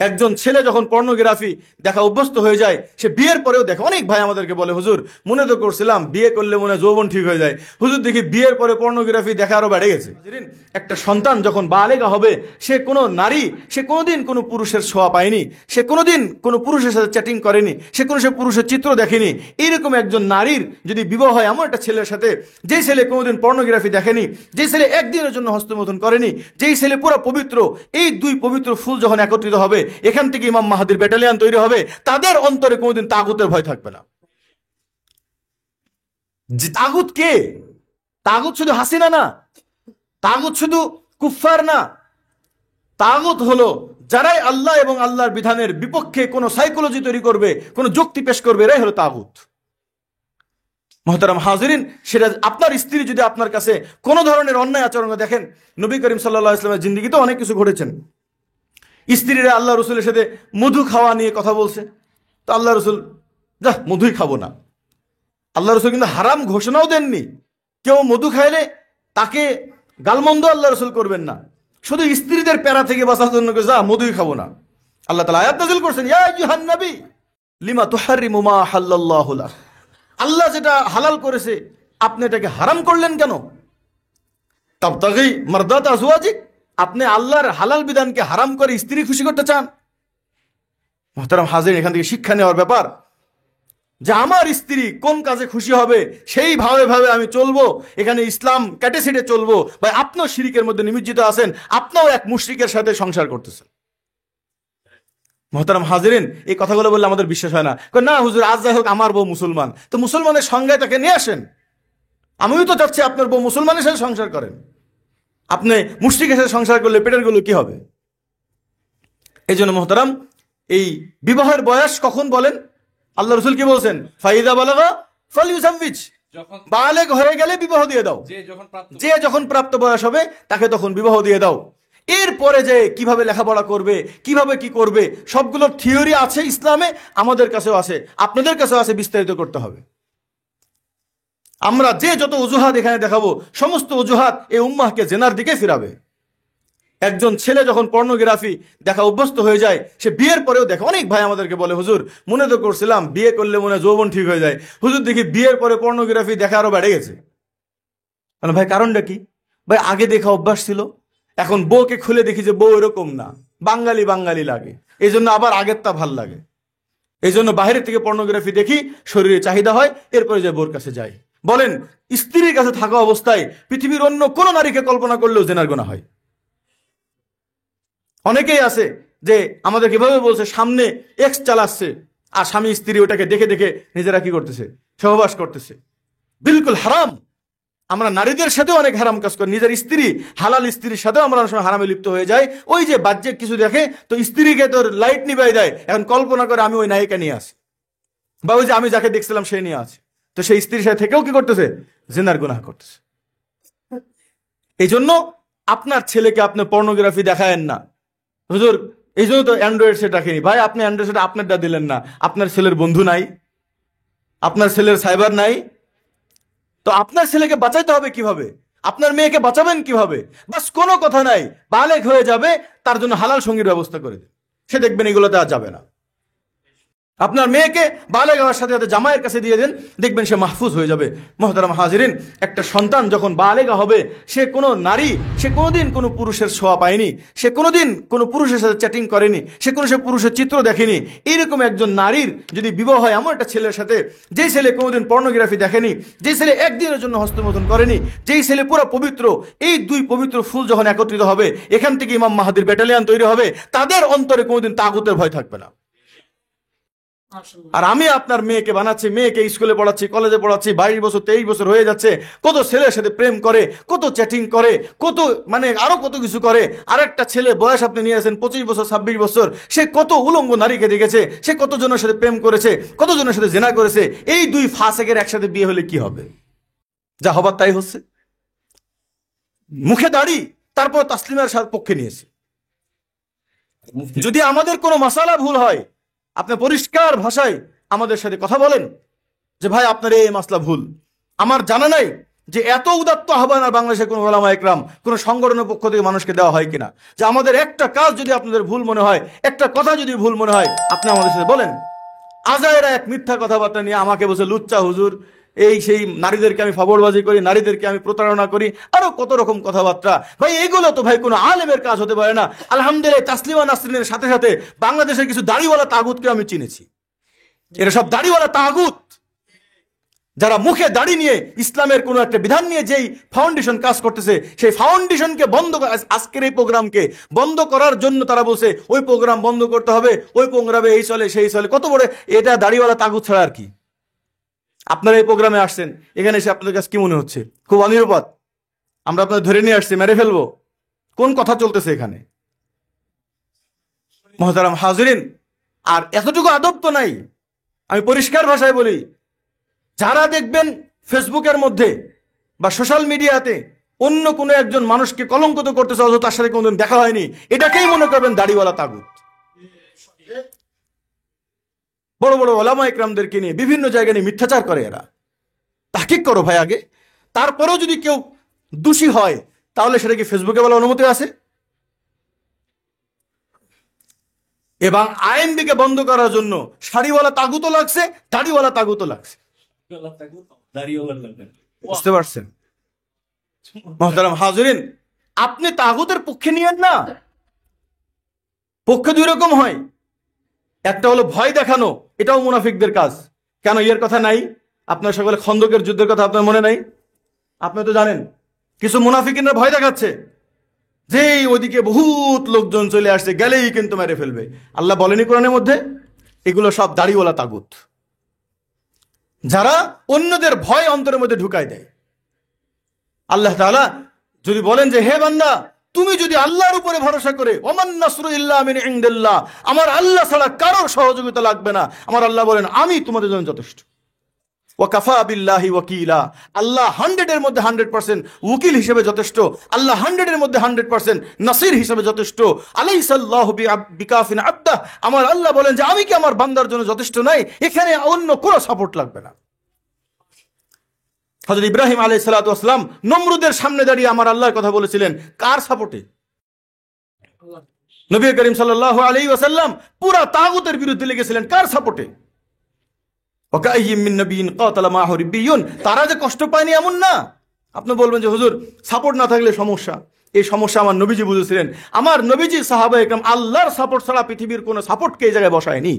একজন ছেলে যখন পর্নোগ্রাফি দেখা অভ্যস্ত হয়ে যায়, সে বিয়ের পরেও দেখে। অনেক ভাই আমাদেরকে বলে, হুজুর মনে তো করছিলাম বিয়ে করলে মনে হয় যৌবন ঠিক হয়ে যায়, হুজুর দেখি বিয়ের পরে পর্নোগ্রাফি দেখা আরো বেড়ে গেছে। একটা সন্তান যখন বালেগা হবে, সে কোনো নারী, সে কোনোদিন কোনো পুরুষের ছোঁয়া পায়নি, সে কোনোদিন কোনো পুরুষের সাথে চ্যাটিং করেনি, সে পুরুষের চিত্র দেখেনি। এইরকম একজন নারীর যদি বিবাহ হয় এমন একটা ছেলের সাথে, যে ছেলে কোনোদিন পর্নোগ্রাফি দেখেনি, যে ছেলে একদিনের জন্য হস্তমৈথুন করেনি, যেই ছেলে পুরো পবিত্র, এই দুই পবিত্র ফুল যখন একত্রিত হবে, এখান থেকে ইমাম মাহাদির ব্যাটালিয়ন তৈরি হবে। তাদের অন্তরে কোনোদিন তাগুতের ভয় থাকবে না। তাগুত কে? তাগুত শুধু হাসিনা না, তাগুত শুধু কুফফার না, তাগুত হলো যারাই আল্লাহ এবং আল্লাহর বিধানের বিপক্ষে কোনো সাইকোলজি তৈরি করবে, কোনো যুক্তি পেশ করবে, এরাই হলো তাগুত। মুহতারাম হাজিরিন, সেটা আপনার স্ত্রী যদি আপনার কাছে কোনো ধরনের অন্যায় আচরণ দেখেন, নবী করিম সাল্লাল্লাহু আলাইহি ওয়াসাল্লামের জিন্দেগিতে অনেক কিছু ঘটেছেন। স্ত্রীরা আল্লাহ রসুলের সাথে মধু খাওয়া নিয়ে কথা বলছে, তো আল্লাহ রসুল যা মধুই খাবো না। আল্লাহ রসুল কিন্তু হারাম ঘোষণাও দেননি, কেউ মধু খাইলে তাকে গালমন্দ আল্লাহ রসুল করবেন না, শুধু স্ত্রীদের প্যারা থেকে বাঁচার জন্য যা মধুই খাবো না। আল্লাহ তাআলা আয়াত নাযিল করছেন, ইয়া আইয়ুহান নবী লিমা তুহাররিমু মা হাল্লাল্লাহু লাক, আল্লাহ যেটা হালাল করেছে আপনি এটাকে হারাম করলেন কেন? তাবতাগি মারদাত আজওয়াজিক, আপনি আল্লাহর হালাল বিধানকে হারাম করে স্ত্রী খুশি করতে চান? মুহতারাম হাজির, এখান থেকে শিক্ষা নেওয়ার ব্যাপার যে আমার স্ত্রী কোন কাজে খুশি হবে সেই ভাবে ভাবে আমি চলবো। এখানে ইসলাম ক্যাটেসিডে চলবো। ভাই, আপনিও শিরিকের মধ্যে নিমজ্জিত আছেন, আপনিও এক মুশরিকের সাথে সংসার করতেছেন। মুহতারাম হাজিরিন, এই কথাগুলো বললে আমাদের বিশ্বাস হয় না। না হুজুর, আজ যাই হোক আমার বউ মুসলমান, তো মুসলমানের সংজ্ঞায় তাকে নিয়ে আসেন। আমিও তো চাচ্ছি আপনার বউ মুসলমানের সাথে সংসার করেন। আপনি মুশরিকের সাথে সংসার করলে পেটের গুলো কি হবে? এই জন্য মুহতারাম, এই বিবাহের বয়স কখন বলেন? আল্লাহ রসুল কি বলছেন? ফাইদা বালাগা ফালইউযাওয়িজ, বালেগ হয়ে গেলে বিবাহ দিয়ে দাও। যে যখন প্রাপ্ত বয়স হবে তাকে তখন বিবাহ দিয়ে দাও। এরপরে যে কিভাবে লেখাপড়া করবে, কিভাবে কি করবে, সবগুলোর থিওরি আছে ইসলামে, আমাদের কাছেও আছে, আপনাদের কাছেও আছে, বিস্তারিত করতে হবে। আমরা যে যত অজুহাত এখানে দেখাবো, সমস্ত অজুহাত এই উম্মাহকে জেনার দিকে ফিরাবে। একজন ছেলে যখন পর্নোগ্রাফি দেখা অভ্যস্ত হয়ে যায়, সে বিয়ের পরেও দেখে। অনেক ভাই আমাদেরকে বলে, হুজুর মনে তো করছিলাম বিয়ে করলে মনে হয় যৌবন ঠিক হয়ে যায়, হুজুর দেখি বিয়ের পরে পর্নোগ্রাফি দেখা আরো বেড়ে গেছে। ভাই কারণটা কি? ভাই আগে দেখা অভ্যাস ছিল, এখন বউকে খুলে দেখি যে বউ এরকম না, বাঙালি বাঙালি লাগে, এই জন্য আবার আগেরটা ভাল লাগে। এই জন্য বাইরের থেকে পর্নোগ্রাফি দেখি, শরীরে চাহিদা হয়, এরপরে যে বউর কাছে যাই। বলেন, স্ত্রীর কাছে থাকা অবস্থায় পৃথিবীর অন্য কোন নারীকে কল্পনা করলেও জেনার গুনাহ হয়। অনেকেই আছে যে আমাদের কিভাবে বলছে, সামনে এক্স চালাচ্ছে আর স্বামী স্ত্রী ওটাকে দেখে দেখে নিজেরা কি করতেছে, সহবাস করতেছে। বিলকুল হারাম। আমরা নারীদের সাথেও অনেক হারাম কাজ করি, নিজের স্ত্রী, হালাল স্ত্রীর সাথেও আমরা অনেক সময় হারামে লিপ্ত হয়ে যাই। ওই যে বাহ্যিক কিছু দেখে তো স্ত্রীকে তোর লাইট নিবাই দেয়, এখন কল্পনা করে আমি ওই নায়িকা নিয়ে আসি, বা ওই যে আমি যাকে দেখছিলাম সে নিয়ে আছে, তো সেই স্ত্রীর সাথে থেকেও কি করতেছে, জিনার গুনাহ করতেছে। এই জন্য আপনার ছেলেকে আপনি পর্নোগ্রাফি দেখায়েন না। হুজুর এই জন্য তো অ্যান্ড্রয়েড সেট রাখেনি। ভাই, আপনি অ্যান্ড্রয়েড সেট আপনারটা দিলেন না, আপনার ছেলের বন্ধু নাই, আপনার ছেলের সাইবার নাই, তো আপনার ছেলেকে বাঁচাইতে হবে কিভাবে? আপনার মেয়েকে বাঁচাবেন কিভাবে? বাস কোনো কথা নাই, বালেগ হয়ে যাবে, তার জন্য হালাল সঙ্গীর ব্যবস্থা করে দেন, সে দেখবেন এগুলোতে আর যাবে না। আপনার মেয়েকে বালেগ হওয়ার সাথে সাথে জামাইয়ের কাছে দিয়ে দেন, দেখবেন সে মাহফুজ হয়ে যাবে। মুহতারাম হাজিরিন, একটা সন্তান যখন বালেগা হবে, সে কোনো নারী, সে কোনোদিন কোনো পুরুষের ছোঁয়া পায়নি, সে কোনোদিন কোনো পুরুষের সাথে চ্যাটিং করেনি, সে পুরুষের চিত্র দেখেনি। এইরকম একজন নারীর যদি বিবাহ হয় এমন একটা ছেলের সাথে, যে ছেলে কোনোদিন পর্নোগ্রাফি দেখেনি, যে ছেলে একদিনের জন্য হস্তমৈথুন করেনি, যেই ছেলে পুরো পবিত্র, এই দুই পবিত্র ফুল যখন একত্রিত হবে, এখান থেকে ইমাম মাহাদির ব্যাটালিয়ন তৈরি হবে। তাদের অন্তরে কোনোদিন তাগুতের ভয় থাকবে না। আর আমি আপনার মেয়েকে বানাচ্ছি, মেয়েকে স্কুলে পড়াচ্ছি, কলেজে পড়াচ্ছি, 22 বছর 23 বছর হয়ে যাচ্ছে, কত ছেলের সাথে প্রেম করে, কত চ্যাটিং করে, কত আরো কত কিছু করে। আর একটা ছেলে বয়স আপনি নিয়ে আসেন 25 বছর 26 বছর, সে কত উলঙ্গ নারীকে দেখেছে, সে কতজনের সাথে প্রেম করেছে, কতজনের সাথে জেনা করেছে। এই দুই ফাসেকের একসাথে বিয়ে হলে কি হবে? যা হবার তাই হচ্ছে। মুখে দাড়ি, তারপর তাসলিমার পক্ষে নিয়েছে। যদি আমাদের কোনো মাসালা ভুল হয়, আপনি পরিষ্কার ভাষায় আমাদের সাথে কথা বলেন যে ভাই আপনার এই মাসলা ভুল, আমার জানা নাই, যে এত উদাত্ত আহ্বান আর বাংলাদেশের কোন ওলামা একরাম কোন সংগঠনের পক্ষ থেকে মানুষকে দেওয়া হয় কিনা, যে আমাদের একটা কাজ যদি আপনাদের ভুল মনে হয়, একটা কথা যদি ভুল মনে হয়, আপনি আমাদের সাথে বলেন। আজায়েরা এক মিথ্যা কথাবার্তা নিয়ে আমাকে বসে লুচ্চা হুজুর, এই সেই, নারীদেরকে আমি ফাবড়বাজি করি, নারীদেরকে আমি প্রতারণা করি, আরো কত রকম কথাবার্তা। ভাই এগুলো তো ভাই কোনো আলেমের কাজ হতে পারে না। আলহামদুলিল্লাহ তাসলিমা নাসরিনের সাথে সাথে বাংলাদেশের কিছু দাড়িওয়ালা তাগুতকে আমি চিনেছি। এরা সব দাড়িওয়ালা তাগুত, যারা মুখে দাড়ি নিয়ে ইসলামের কোনো একটা বিধান নিয়ে যেই ফাউন্ডেশন কাজ করতেছে, সেই ফাউন্ডেশনকে বন্ধ, আজকের এই প্রোগ্রামকে বন্ধ করার জন্য তারা বলছে ওই প্রোগ্রাম বন্ধ করতে হবে, ওই প্রোগ্রামে এই চলে সেই চলে। কত বড় এটা দাড়িওয়ালা তাগুত ছাড়া আর কি। আপনারা এই প্রোগ্রামে আসছেন, এখানে এসে আপনাদের কাছে কি মনে হচ্ছে? খুব অনিরাপদ, আমরা আপনাদের ধরে নিয়ে আসছি, মেরে ফেলবো। কোন কথা চলতেছে এখানে? মুহতারাম হাজিরিন, আর এতটুকু আদব তো নাই। আমি পরিষ্কার ভাষায় বলি, যারা দেখবেন ফেসবুকের মধ্যে বা সোশ্যাল মিডিয়াতে অন্য কোনো একজন মানুষকে কলঙ্কিত করতেছে অথচ তার সাথে কোনোদিন দেখা হয়নি, এটাকেই মনে করবেন দাড়িওয়ালা তাগুত। বড় বড় ওলামা ইকরামদেরকে নিয়ে বিভিন্ন জায়গায় নিয়ে মিথ্যাচার করে এরা। তাহকিক করো ভাই আগে, তারপরেও যদি কেউ দোষী হয় তাহলে সেটা কি ফেসবুকে বলার অনুমতি আছে? এবং আইএমবিকে বন্ধ করার জন্য শাড়িওয়ালা তাগুতও লাগছে, দাড়িওয়ালা তাগুতও লাগছে। বুঝতে পারছেন? মুহতারাম হাজিরিন, আপনি তাগুতের পক্ষে নিয়েন না। পক্ষে দুই রকম হয়, একটা হলো ভয় দেখানো, এটাও মুনাফিকদের কাজ। কেন এর কথা নাই? আপনার সকলে খন্দকের যুদ্ধের কথা আপনার মনে নাই? আপনি তো জানেন কিছু মুনাফিকিনরা ভয় দেখাচ্ছে যে ওইদিকে বহুত লোকজন চলে আসছে, গেলেই কিন্তু মেরে ফেলবে। আল্লাহ বলেনি কোরআনের মধ্যে? এগুলো সব দাড়িওয়ালা তাগুত, যারা অন্যদের ভয় অন্তরের মধ্যে ঢুকায় দেয়। আল্লাহ তাআলা যদি বলেন যে হে বান্দা, তুমি যদি আল্লাহর উপরে ভরসা করে, ওমান নাসরু ইল্লা মিন ইনদিল্লাহ, আমার আল্লাহ ছাড়া কারোর সহযোগিতা লাগবে না, আমার আল্লাহ বলেন আমি তোমাদের জন্য যথেষ্ট। ওয়া কাফা বিল্লাহি ওয়াকিলা, আল্লাহ 100 এর মধ্যে 100% উকিল হিসেবে যথেষ্ট, আল্লাহ 100 এর মধ্যে 100% নাসির হিসেবে যথেষ্ট। আলাইসাল্লাহু বিকাফিন আবদা, আমার আল্লাহ বলেন যে আমি কি আমার বান্দার জন্য যথেষ্ট নাই? এখানে অন্য কোনো সাপোর্ট লাগবে না। হযরত ইব্রাহিম আলাইহিস সালাতু ওয়াস সালাম নমরুদের সামনে দাঁড়িয়ে আমার আল্লাহর কথা বলেছিলেন, কার সাপোর্টে? নবী করিম সাল্লাল্লাহু আলাইহি ওয়াসাল্লাম পুরা তাগুতের বিরুদ্ধে লেগেছিলেন, কার সাপোর্টে? ওয়াকাইয়িম মিন নাবিয়্যিন কাতালা মাআহু রিব্বিয়ুন, তারা যে কষ্ট পায়নি এমন না। আপনি বলবেন যে হুজুর সাপোর্ট না থাকলে সমস্যা। এই সমস্যা আমার নবীজি বুঝেছিলেন। আমার নবীজি সাহাবা একরাম আল্লাহর সাপোর্ট ছাড়া পৃথিবীর কোনো সাপোর্টকে এই জায়গায় বসায়নি।